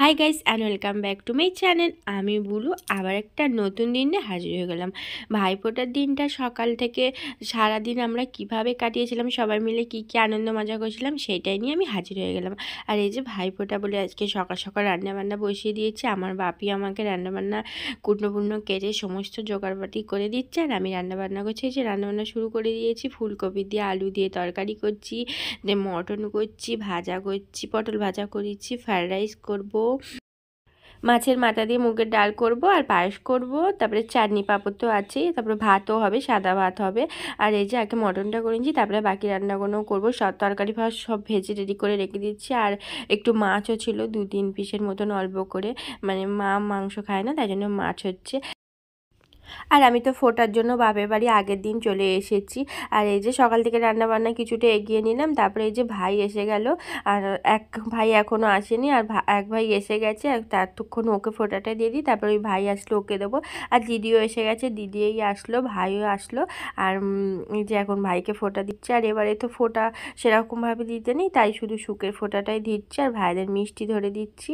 Hi guys and welcome back to my channel. আমি blue আবার একটা নতুন দিনে হাজির হয়ে গেলাম। ভাইফোঁটার দিনটা সকাল থেকে সারাদিন আমরা কিভাবে কাটিয়েছিলাম, সবাই মিলে কি কি আনন্দ মজা করছিলাম, সেইটাই নিয়ে আমি হাজির হয়ে গেলাম। আর এই যে ভাইফোঁটা বলে আজকে সকাল সকাল রান্নাবান্না বসিয়ে দিয়েছে। আমার বাপি আমাকে রান্নাবান্না কুটনো কেটে সমস্ত জোগাড়পাতি করে দিচ্ছে, আর আমি রান্নাবান্না করছি। এই যে রান্নাবান্না শুরু করে দিয়েছি, ফুলকপি দিয়ে আলু দিয়ে তরকারি করছি, মটন করছি, ভাজা করছি, পটল ভাজা করেছি, ফ্রায়েড রাইস করব, মাছের মাথা দিয়ে মুগের ডাল করব, আর পায়েস করব, তারপরে চাটনি পাঁপড় তো আছেই, তারপরে ভাতও হবে, সাদা ভাত হবে। আর এই যে আগে মটনটা করে নিচ্ছি, তারপরে বাকি রান্নাগুলো করবো। সব তরকারি ভাত সব ভেজে রেডি করে রেখে দিচ্ছি। আর একটু মাছও ছিল 2-3 পিসের মতন, অল্প করে, মানে মা মাংস খায় না, তাই জন্য মাছ হচ্ছে। আর আমি তো ফোটার জন্য বাপের বাড়ি আগের দিন চলে এসেছি। আর এই যে সকাল থেকে রান্না বান্না কিছুটা এগিয়ে নিলাম। তারপরে এই যে ভাই এসে গেল, আর এক ভাই এখনও আসেনি, আর এক ভাই এসে গেছে। আর ততক্ষণ ওকে ফোঁটাটা দিয়ে দিই, তারপরে ওই ভাই আসলো, ওকে দেবো। আর দিদিও এসে গেছে, দিদিই আসলো, ভাইও আসলো। আর এই যে এখন ভাইকে ফোঁটা দিচ্ছে। আর এবারে তো ফোঁটা সেরকমভাবে দিতে নেই, তাই শুধু শুকের ফোঁটাটাই দিচ্ছি, আর ভাইদের মিষ্টি ধরে দিচ্ছি।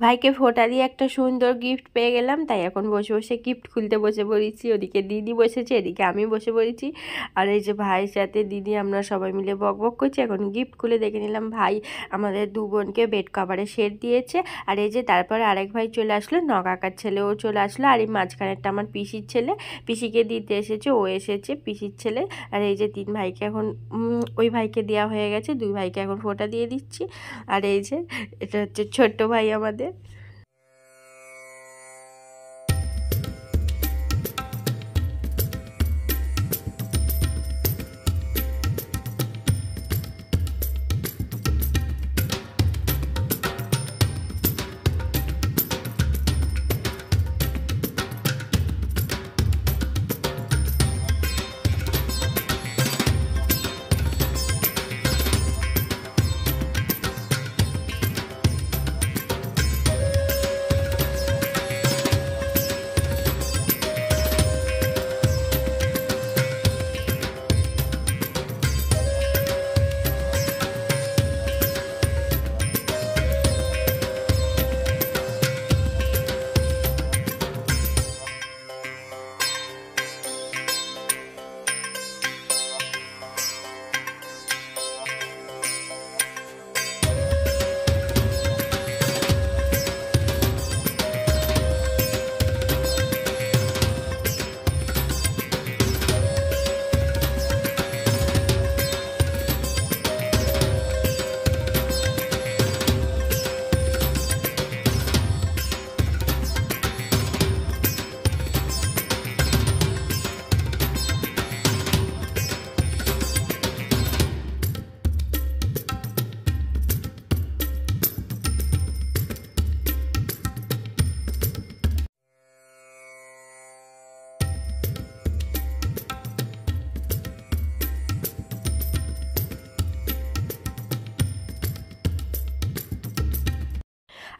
ভাইকে ফোঁটা দিয়ে একটা সুন্দর গিফট পেয়ে গেলাম, তাই এখন বসে বসে গিফট খুলতে বসে পড়েছি। ওদিকে দিদি বসেছে, এদিকে আমি বসে পড়েছি। আর এই যে ভাইয়ের সাথে দিদি আমরা সবাই মিলে বক বক করছি। এখন গিফট খুলে দেখে নিলাম, ভাই আমাদের 2 বোনকে বেড কভারের সেট দিয়েছে। আর এই যে তারপরে আরেক ভাই চলে আসলো, নকাকার ছেলেও চলে আসলো। আর এই মাঝখানেরটা আমার পিসির ছেলে, পিসিকে দিতে এসেছে, ও এসেছে পিসির ছেলে। আর এই যে 3 ভাইকে এখন ওই ভাইকে দেওয়া হয়ে গেছে, 2 ভাইকে এখন ফোঁটা দিয়ে দিচ্ছি। আর এই যে এটা হচ্ছে ছোট্ট ভাই আমাদের।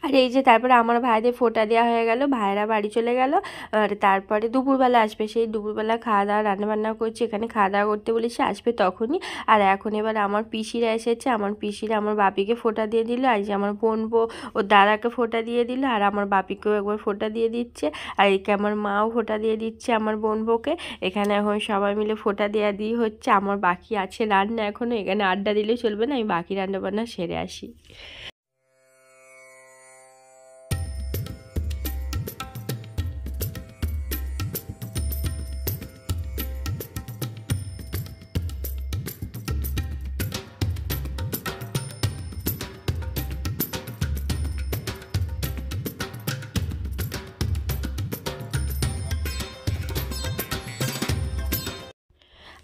আর এই যে তারপরে আমার ভাইদের ফোঁটা দেওয়া হয়ে গেল, ভাইয়েরা বাড়ি চলে গেল। আর তারপরে দুপুরবেলা আসবে, সেই দুপুরবেলা খাওয়া দাওয়া রান্নাবান্না করছি, এখানে খাওয়া দাওয়া করতে বলেছি, আসবে তখনই। আর এখন এবার আমার পিসিরা এসেছে, আমার পিসিরা আমার বাপিকে ফোঁটা দিয়ে দিল। আর যে আমার বোন ওর দাদাকে ফোঁটা দিয়ে দিল, আর আমার বাপিকেও একবার ফোঁটা দিয়ে দিচ্ছে। আর একে আমার মাও ফোঁটা দিয়ে দিচ্ছে আমার বোন বউকে। এখানে এখন সবাই মিলে ফোঁটা দেওয়া দিয়ে হচ্ছে। আমার বাকি আছে রান্না এখনও, এখানে আড্ডা দিলে চলবে না, আমি বাকি রান্নাবান্না সেরে আসি।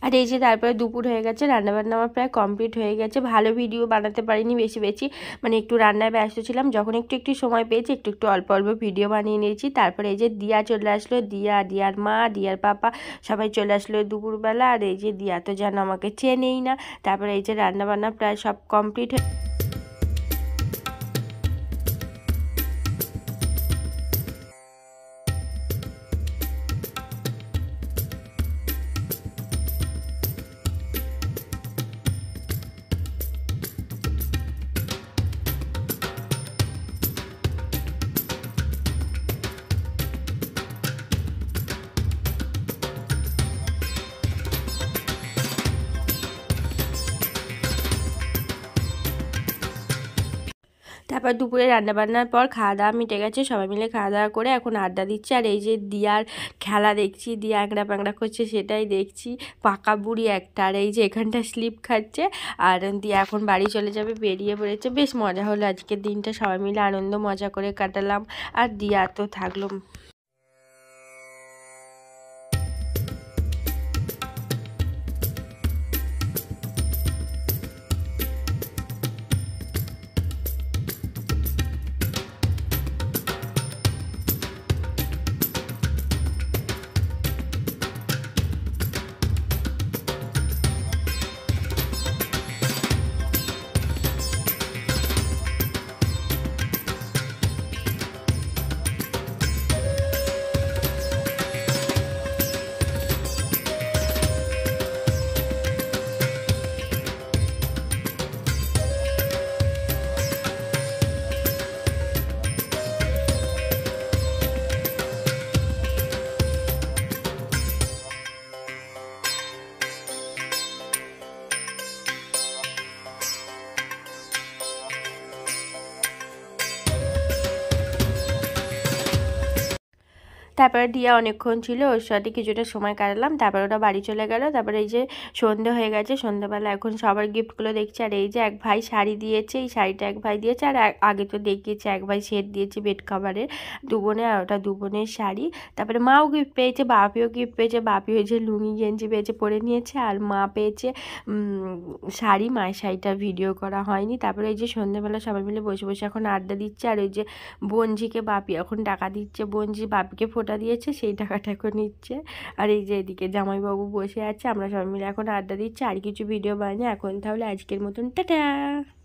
আর এই যে তারপরে দুপুর হয়ে গেছে, রান্নাবান্না আমার প্রায় কমপ্লিট হয়ে গেছে। ভালো ভিডিও বানাতে পারিনি বেশি বেশি, মানে একটু রান্নায় ব্যস্ত ছিলাম। যখন একটু একটু সময় পেয়েছি একটু একটু অল্প অল্প ভিডিও বানিয়ে নিয়েছি। তারপরে এই যে দিয়া চলে আসলো, দিয়ার মা, দিয়ার পাপা সবাই চলে আসলো দুপুরবেলা। আর এই যে দিয়া তো যেন আমাকে চেনেই না। তারপরে এই যে রান্নাবান্না প্রায় সব কমপ্লিট হয়ে তারপর দুপুরে রান্নাবান্নার পর খাওয়া দাওয়া মিটে গেছে, সবাই মিলে খাওয়া দাওয়া করে এখন আড্ডা দিচ্ছে। আর এই যে দিয়ার খেলা দেখছি, দিয়া আংড়া প্যাংড়া করছে সেটাই দেখছি, পাকা বুড়ি একটা। আর এই যে এখানটা স্লিপ খাচ্ছে। আর দিয়া এখন বাড়ি চলে যাবে, বেরিয়ে পড়েছে। বেশ মজা হলো আজকের দিনটা, সবাই মিলে আনন্দ মজা করে কাটালাম। আর দিয়া তো থাকলো। তারপরে দিয়া অনেকক্ষণ ছিল, ওর সাথে কিছুটা সময় কাটালাম। তারপরে ওটা বাড়ি চলে গেল। তারপরে এই যে সন্ধে হয়ে গেছে, সন্ধ্যেবেলা এখন সবার গিফটগুলো দেখছি। আর এই যে এক ভাই শাড়ি দিয়েছে, এই শাড়িটা এক ভাই দিয়েছে। আর আগে তো দেখিয়েছে এক ভাই সেট দিয়েছে বেড কাভারের, দু বোনের। আর ওটা দু বোনের শাড়ি। তারপরে মাও গিফট পেয়েছে, বাপিও গিফট পেয়েছে। বাপি হয়েছে লুঙ্গি গেঞ্জি পেয়েছে, পরে নিয়েছে। আর মা পেয়েছে শাড়ি। মায়ের শাড়িটা ভিডিও করা হয়নি। তারপরে এই যে সন্ধ্যেবেলা সবাই মিলে বসে বসে এখন আড্ডা দিচ্ছে। আর ওই যে বঞ্জিকে বাপি এখন টাকা দিচ্ছে, বঞ্জি বাপিকে ফোঁটা দিয়েছে, সেই টাকাটা এখন নিচ্ছে। আর এই যে এদিকে জামাইবাবু বসে আছে, আমরা সবাই মিলে এখন আড্ডা দিচ্ছি। আর কিছু ভিডিও বানাই এখন। তাহলে আজকের মতন টাটা।